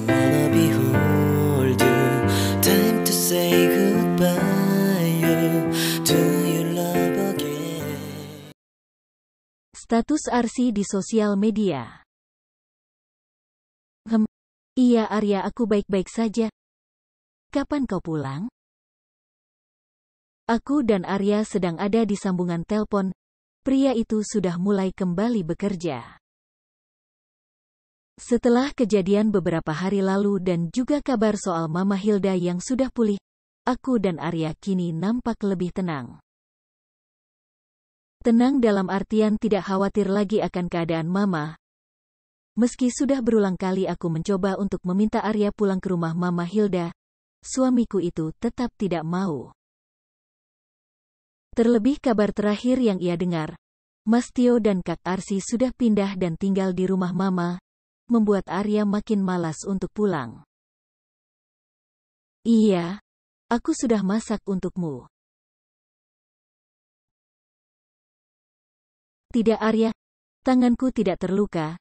wanna behold you. Time to say goodbye. Do you love again? Status Arsy di sosial media. Iya Arya, aku baik-baik saja. Kapan kau pulang? Aku dan Arya sedang ada di sambungan telepon. Pria itu sudah mulai kembali bekerja. Setelah kejadian beberapa hari lalu dan juga kabar soal Mama Hilda yang sudah pulih, aku dan Arya kini nampak lebih tenang. Tenang dalam artian tidak khawatir lagi akan keadaan Mama. Meski sudah berulang kali aku mencoba untuk meminta Arya pulang ke rumah Mama Hilda, suamiku itu tetap tidak mau. Terlebih kabar terakhir yang ia dengar, Mas Tio dan Kak Arsy sudah pindah dan tinggal di rumah Mama, membuat Arya makin malas untuk pulang. Iya, aku sudah masak untukmu. Tidak Arya, tanganku tidak terluka,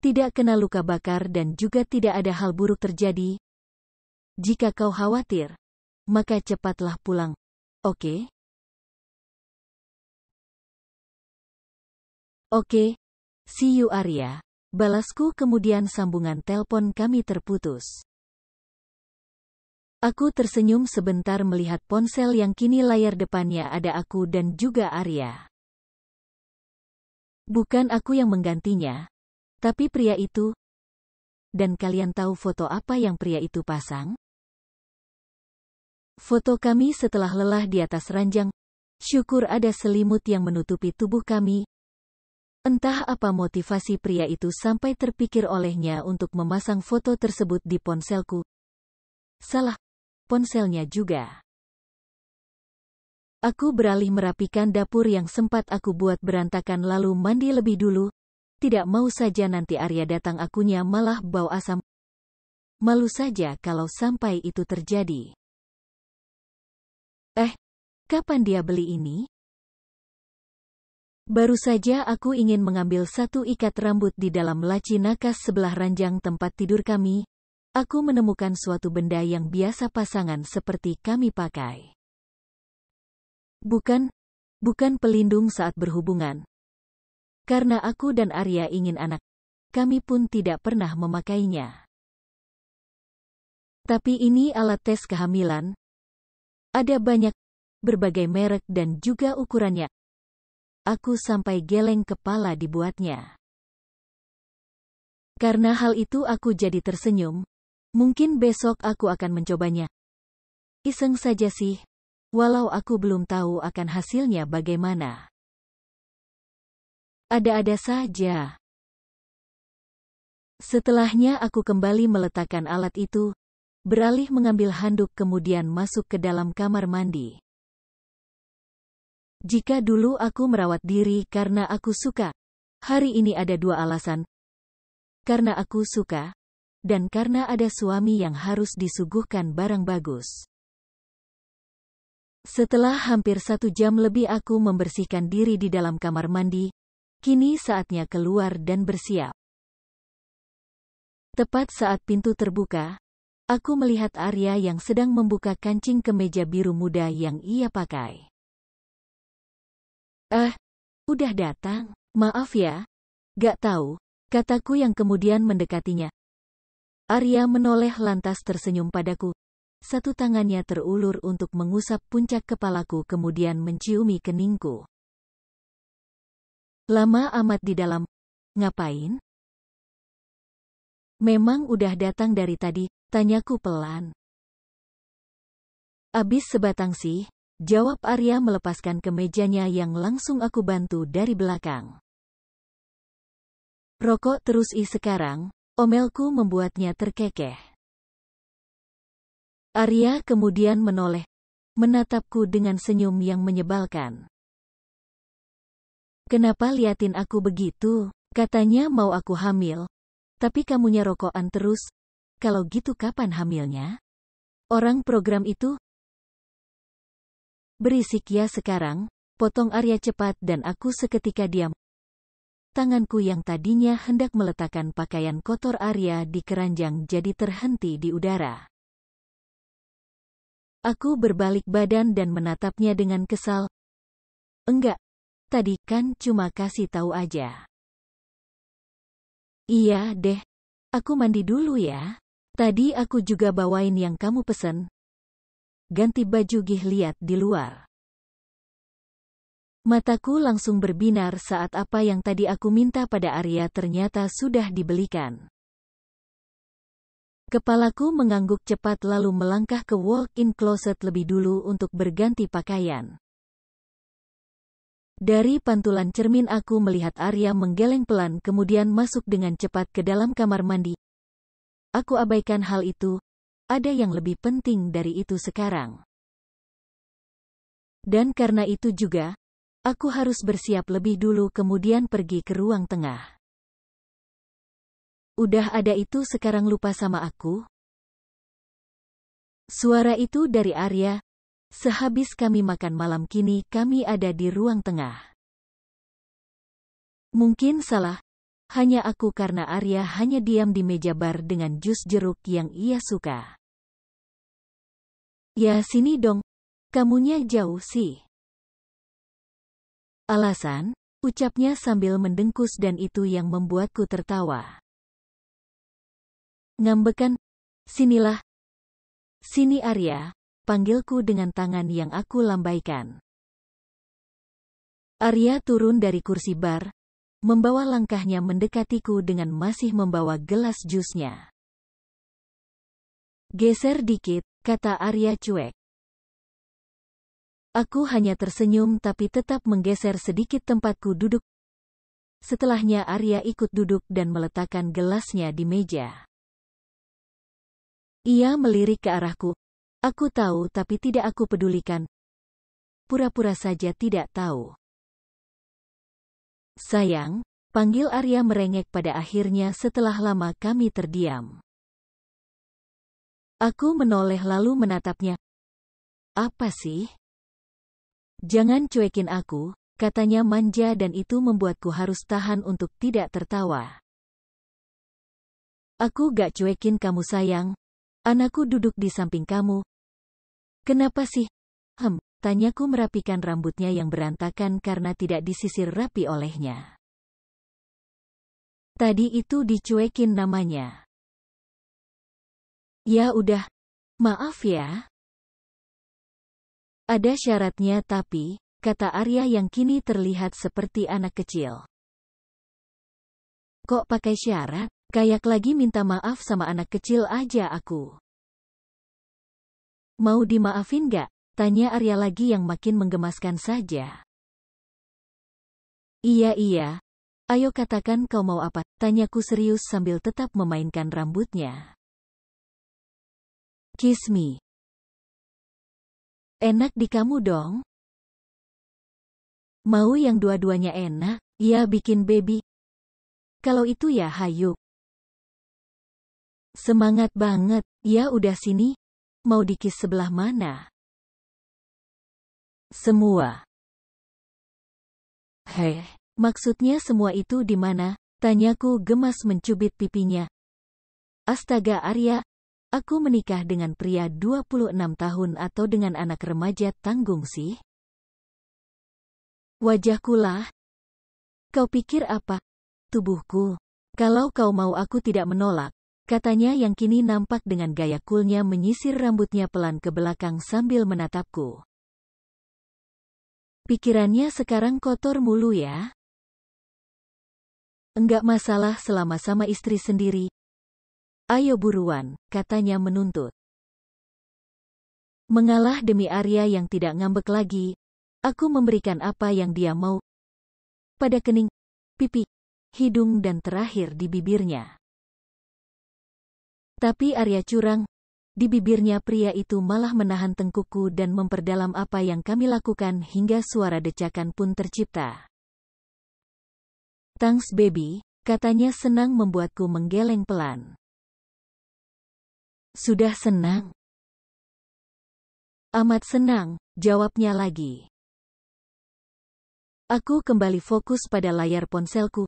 tidak kena luka bakar dan juga tidak ada hal buruk terjadi. Jika kau khawatir, maka cepatlah pulang, oke? Oke, see you Arya. Balasku kemudian sambungan telepon kami terputus. Aku tersenyum sebentar melihat ponsel yang kini layar depannya ada aku dan juga Arya. Bukan aku yang menggantinya, tapi pria itu. Dan kalian tahu foto apa yang pria itu pasang? Foto kami setelah lelah di atas ranjang. Syukur ada selimut yang menutupi tubuh kami. Entah apa motivasi pria itu sampai terpikir olehnya untuk memasang foto tersebut di ponselku. Salah, ponselnya juga. Aku beralih merapikan dapur yang sempat aku buat berantakan lalu mandi lebih dulu. Tidak mau saja nanti Arya datang akunya malah bau asam. Malu saja kalau sampai itu terjadi. Kapan dia beli ini? Baru saja aku ingin mengambil satu ikat rambut di dalam laci nakas sebelah ranjang tempat tidur kami. Aku menemukan suatu benda yang biasa pasangan seperti kami pakai. Bukan pelindung saat berhubungan. Karena aku dan Arya ingin anak, kami pun tidak pernah memakainya. Tapi ini alat tes kehamilan. Ada banyak, berbagai merek dan juga ukurannya. Aku sampai geleng kepala dibuatnya. Karena hal itu aku jadi tersenyum. Mungkin besok aku akan mencobanya. Iseng saja sih, walau aku belum tahu akan hasilnya bagaimana. Ada-ada saja. Setelahnya aku kembali meletakkan alat itu, beralih mengambil handuk kemudian masuk ke dalam kamar mandi. Jika dulu aku merawat diri karena aku suka, hari ini ada dua alasan. Karena aku suka, dan karena ada suami yang harus disuguhkan barang bagus. Setelah hampir 1 jam lebih aku membersihkan diri di dalam kamar mandi, kini saatnya keluar dan bersiap. Tepat saat pintu terbuka, aku melihat Arya yang sedang membuka kancing kemeja biru muda yang ia pakai. Udah datang? Maaf ya, gak tahu, kataku yang kemudian mendekatinya. Arya menoleh lantas tersenyum padaku. Satu tangannya terulur untuk mengusap puncak kepalaku kemudian menciumi keningku. Lama amat di dalam. Ngapain? Memang udah datang dari tadi, tanyaku pelan. Abis sebatang sih, jawab Arya melepaskan kemejanya yang langsung aku bantu dari belakang. Rokok terus sekarang, omelku membuatnya terkekeh. Arya kemudian menoleh, menatapku dengan senyum yang menyebalkan. Kenapa liatin aku begitu? Katanya mau aku hamil. Tapi kamunya rokokan terus. Kalau gitu kapan hamilnya? Orang program itu? Berisik ya sekarang, potong Arya cepat dan aku seketika diam. tanganku yang tadinya hendak meletakkan pakaian kotor Arya di keranjang jadi terhenti di udara. Aku berbalik badan dan menatapnya dengan kesal. Enggak, tadi kan cuma kasih tahu aja. Iya deh, aku mandi dulu ya. Tadi aku juga bawain yang kamu pesen. Ganti baju gih lihat di luar. Mataku langsung berbinar saat apa yang tadi aku minta pada Arya ternyata sudah dibelikan. Kepalaku mengangguk cepat lalu melangkah ke walk-in closet lebih dulu untuk berganti pakaian. Dari pantulan cermin aku melihat Arya menggeleng pelan kemudian masuk dengan cepat ke dalam kamar mandi. Aku abaikan hal itu, ada yang lebih penting dari itu sekarang. Dan karena itu juga, aku harus bersiap lebih dulu kemudian pergi ke ruang tengah. Udah ada itu sekarang lupa sama aku? Suara itu dari Arya. Sehabis kami makan malam kini kami ada di ruang tengah. Mungkin salah. Hanya aku karena Arya hanya diam di meja bar dengan jus jeruk yang ia suka. Ya sini dong. Kamunya jauh sih. Alasan, ucapnya sambil mendengkus dan itu yang membuatku tertawa. Ngambekan, sinilah. Sini Arya, panggilku dengan tangan yang aku lambaikan. Arya turun dari kursi bar, membawa langkahnya mendekatiku dengan masih membawa gelas jusnya. Geser dikit, kata Arya cuek. Aku hanya tersenyum tapi tetap menggeser sedikit tempatku duduk. Setelahnya Arya ikut duduk dan meletakkan gelasnya di meja. Ia melirik ke arahku. Aku tahu tapi tidak aku pedulikan. Pura-pura saja tidak tahu. Sayang, panggil Arya merengek pada akhirnya setelah lama kami terdiam. Aku menoleh lalu menatapnya. Apa sih? Jangan cuekin aku, katanya manja dan itu membuatku harus tahan untuk tidak tertawa. Aku gak cuekin kamu sayang. Anakku duduk di samping kamu. Kenapa sih? Tanyaku merapikan rambutnya yang berantakan karena tidak disisir rapi olehnya. Tadi itu dicuekin namanya. Ya udah, maaf ya. Ada syaratnya tapi, kata Arya yang kini terlihat seperti anak kecil. Kok pakai syarat? Kayak lagi minta maaf sama anak kecil aja aku. Mau dimaafin gak? Tanya Arya lagi yang makin menggemaskan saja. Iya. Ayo katakan kau mau apa? Tanyaku serius sambil tetap memainkan rambutnya. Kiss me. Enak di kamu dong? Mau yang dua-duanya enak? Ya bikin baby. Kalau itu ya hayu. Semangat banget. Ya udah sini. Mau dikis sebelah mana? Semua. Maksudnya semua itu di mana? Tanyaku gemas mencubit pipinya. Astaga Arya, aku menikah dengan pria 26 tahun atau dengan anak remaja tanggung sih? Wajahku lah. Kau pikir apa? Tubuhku. Kalau kau mau aku tidak menolak. Katanya yang kini nampak dengan gaya coolnya menyisir rambutnya pelan ke belakang sambil menatapku. Pikirannya sekarang kotor mulu ya? Enggak masalah selama sama istri sendiri. Ayo buruan, katanya menuntut. Mengalah demi Arya yang tidak ngambek lagi, aku memberikan apa yang dia mau. Pada kening, pipi, hidung dan terakhir di bibirnya. Tapi Arya curang, di bibirnya pria itu malah menahan tengkukku dan memperdalam apa yang kami lakukan hingga suara decakan pun tercipta. Thanks baby, katanya senang membuatku menggeleng pelan. Sudah senang? Amat senang, jawabnya lagi. Aku kembali fokus pada layar ponselku,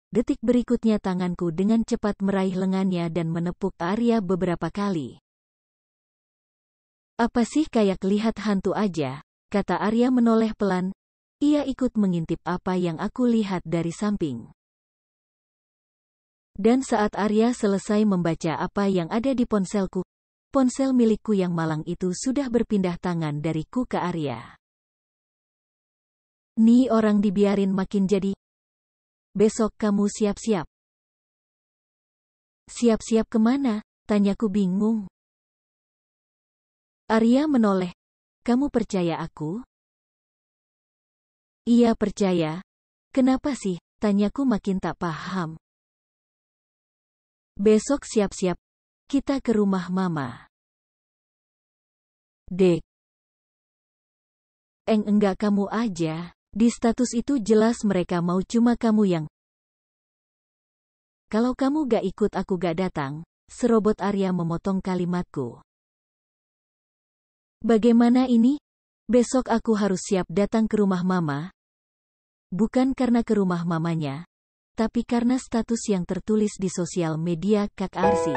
Detik berikutnya tanganku dengan cepat meraih lengannya dan menepuk Arya beberapa kali. Apa sih, kayak lihat hantu aja, kata Arya menoleh pelan. Ia ikut mengintip apa yang aku lihat dari samping. Dan saat Arya selesai membaca apa yang ada di ponselku, ponsel milikku yang malang itu sudah berpindah tangan dariku ke Arya. Nih orang dibiarin makin jadi. Besok kamu siap-siap. Siap-siap kemana? Tanyaku bingung. Arya menoleh. Kamu percaya aku? Iya percaya. Kenapa sih? Tanyaku makin tak paham. Besok siap-siap. Kita ke rumah mama. Dek. Enggak, kamu aja. Di status itu jelas mereka mau cuma kamu yang. Kalau kamu gak ikut aku gak datang, serobot Arya memotong kalimatku. Bagaimana ini? Besok aku harus siap datang ke rumah mama. Bukan karena ke rumah mamanya, tapi karena status yang tertulis di sosial media Kak Arsi.